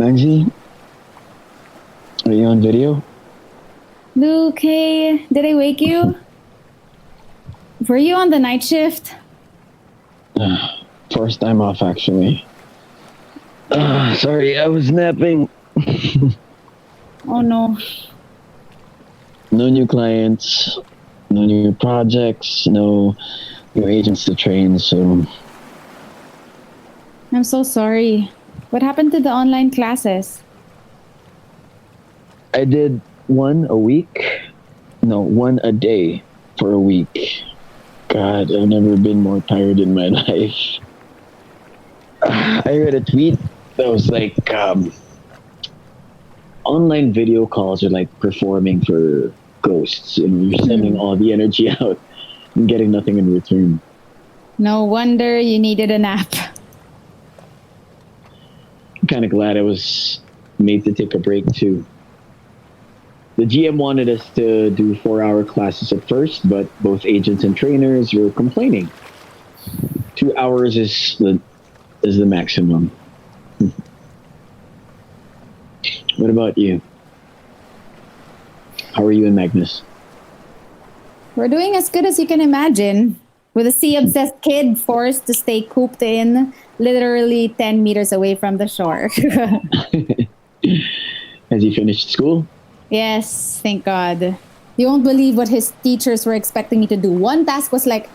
Maggie, are you on video? Luke, hey, did I wake you? Were you on the night shift? First time off, actually. Sorry, I was napping. Oh no. No new clients, no new projects, no new agents to train, so I'm so sorry. What happened to the online classes? I did one a week. No, one a day for a week. God, I've never been more tired in my life. I read a tweet that was like, online video calls are like performing for ghosts, and you're sending all the energy out and getting nothing in return. No wonder you needed a nap. I'm kind of glad I was made to take a break too. The GM wanted us to do 4-hour classes at first, but both agents and trainers were complaining. 2 hours is the maximum. What about you? How are you and Magnus? We're doing as good as you can imagine. With a sea-obsessed kid forced to stay cooped in literally 10 meters away from the shore. Has he finished school? Yes, thank God. You won't believe what his teachers were expecting me to do. One task was like,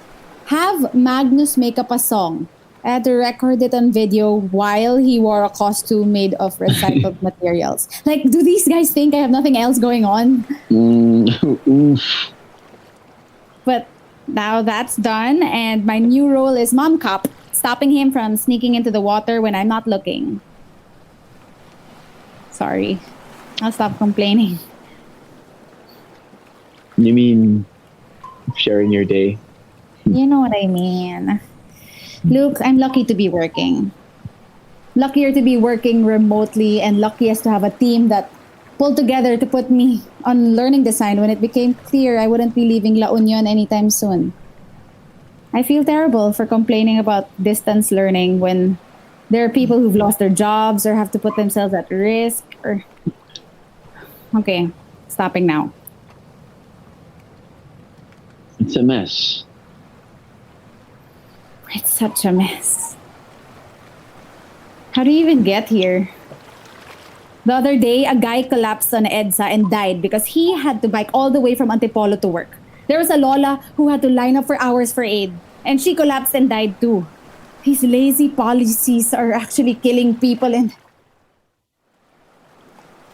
have Magnus make up a song. I had to record it on video while he wore a costume made of recycled materials. Like, do these guys think I have nothing else going on? Oof. But now that's done, and my new role is mom cop, stopping him from sneaking into the water when I'm not looking. Sorry. I'll stop complaining. You mean sharing your day? You know what I mean. Luke, I'm lucky to be working. Luckier to be working remotely, and luckiest to have a team that pulled together to put me on learning design when it became clear I wouldn't be leaving La Union anytime soon. I feel terrible for complaining about distance learning when there are people who've lost their jobs or have to put themselves at risk or... Okay, stopping now. It's a mess. It's such a mess. How do you even get here? The other day, a guy collapsed on EDSA and died because he had to bike all the way from Antipolo to work. There was a Lola who had to line up for hours for aid, and she collapsed and died too. These lazy policies are actually killing people and...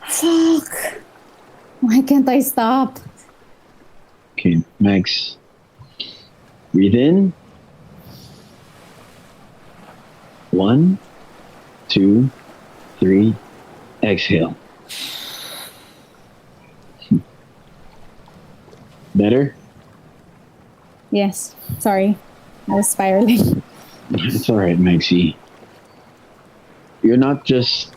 Fuck. Why can't I stop? Okay, Max. Breathe in. 1, 2, 3. Exhale. Better? Yes, sorry. I was spiraling. It's all right, Maxie. You're not just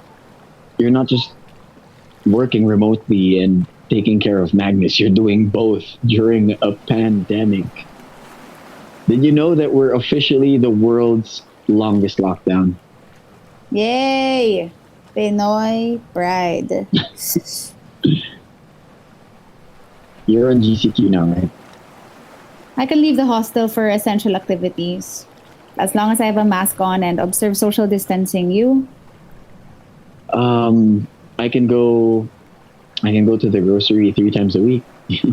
working remotely and taking care of Magnus. You're doing both during a pandemic. Did you know that we're officially the world's longest lockdown? Yay! Pinoy pride. You're on GCQ now, right? I can leave the hostel for essential activities. As long as I have a mask on and observe social distancing. You? I can go to the grocery 3 times a week. I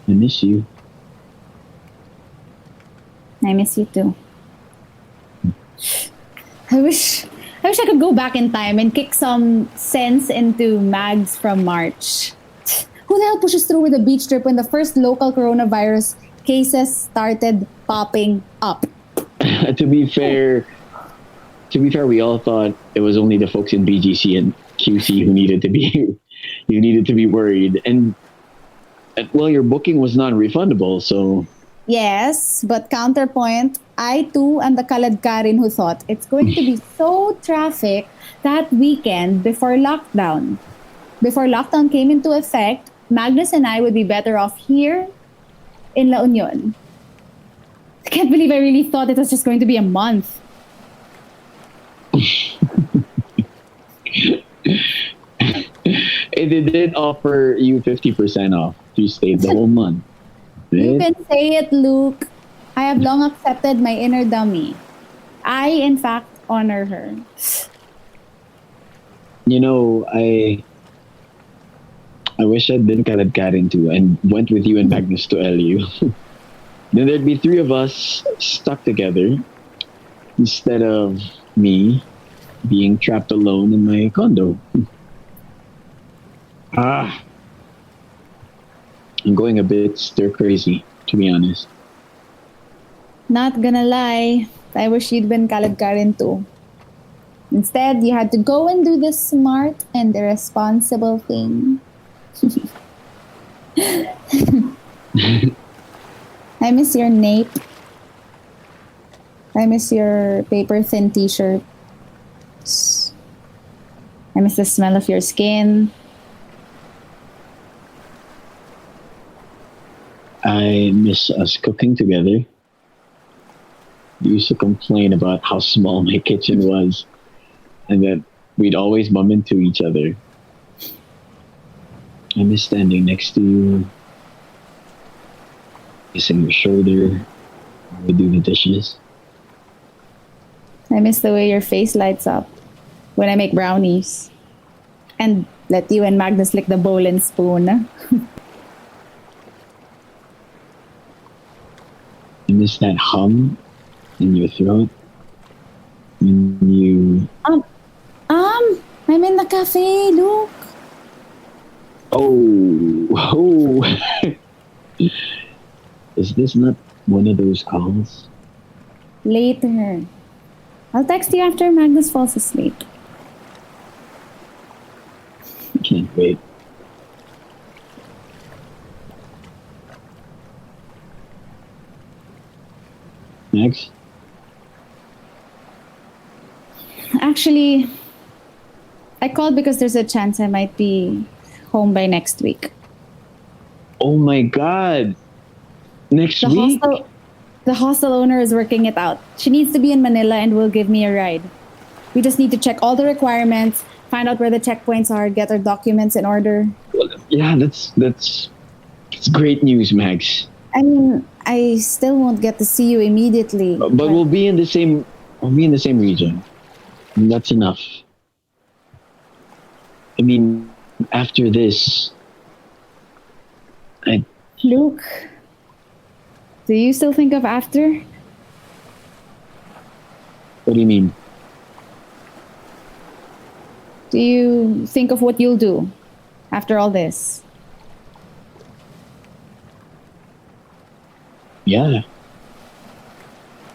miss you. I miss you too. I wish I could go back in time and kick some sense into Mags from March. Who the hell pushes through with a beach trip when the first local coronavirus cases started popping up? to be fair, we all thought it was only the folks in BGC and QC who needed to be worried. And well, your booking was non-refundable, so... Yes, but counterpoint, I too am the Kalad Karin who thought it's going to be so traffic that weekend before lockdown. Before lockdown came into effect, Magnus and I would be better off here in La Union. I can't believe I really thought it was just going to be a month. And they did offer you 50% off if you stayed the whole month. You Right? can say it, Luke. I have long accepted my inner dummy. I, in fact, honor her. You know, I wish I'd been Kaladkarin too and went with you and Magnus to LU. Then there'd be three of us stuck together instead of me being trapped alone in my condo. Ah, I'm going a bit stir crazy, to be honest. Not gonna lie, I wish you'd been Kaladkarin too. Instead, you had to go and do the smart and the responsible thing. I miss your nape. I miss your paper thin t-shirt. I miss the smell of your skin. I miss us cooking together. We used to complain about how small my kitchen was and that we'd always bump into each other. I miss standing next to you, kissing your shoulder while we do the dishes. I miss the way your face lights up when I make brownies. And let you and Magnus lick the bowl and spoon. I miss that hum in your throat when you. Um, I'm in the cafe, Luke. Oh, is this not one of those calls? Later. I'll text you after Magnus falls asleep. I can't wait. Max? Actually, I called because there's a chance I might be home by next week. Oh my god! Next The week? hostel owner is working it out. She needs to be in Manila and will give me a ride. We just need to check all the requirements, find out where the checkpoints are, get our documents in order. Well, yeah, that's great news, Max. I mean, I still won't get to see you immediately. But we'll be in the same region. And that's enough. I mean, after this, I Luke, do you still think of after? what do you mean? Do you think of what you'll do after all this? Yeah.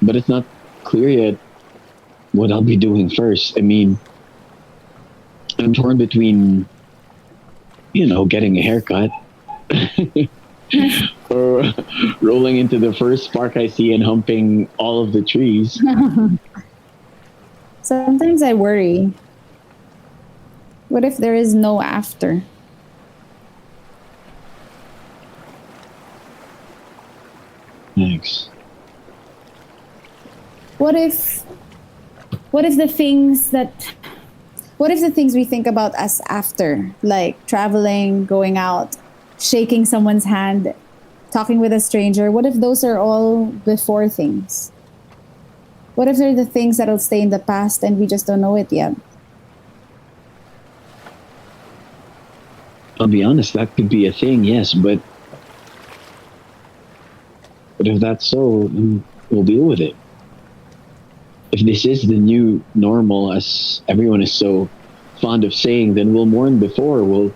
But it's not clear yet what I'll be doing first. I mean, I'm torn between, getting a haircut or rolling into the first park I see and humping all of the trees. Sometimes I worry. What if there is no after? Thanks. What if what if the things that what if the things we think about as after, like traveling, going out, shaking someone's hand, talking with a stranger, what if those are all before things? What if they're the things that'll stay in the past and we just don't know it yet? I'll be honest, that could be a thing, yes, but if that's so, then we'll deal with it. If this is the new normal, as everyone is so fond of saying, then we'll mourn before. We'll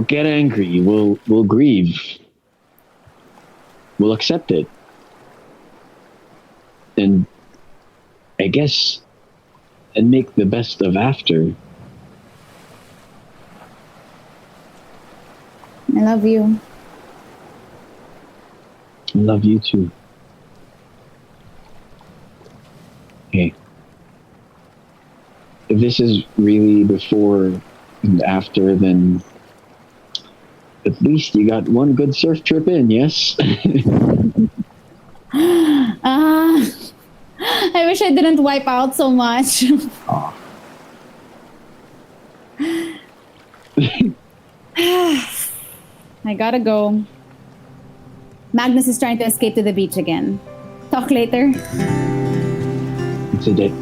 get angry. We'll grieve. We'll accept it. And I guess and make the best of after. I love you. I love you too. Okay. If this is really before and after, then at least you got one good surf trip in, yes? Ah, I I wish I didn't wipe out so much. Oh. I gotta go. Magnus is trying to escape to the beach again. Talk later. It's a day.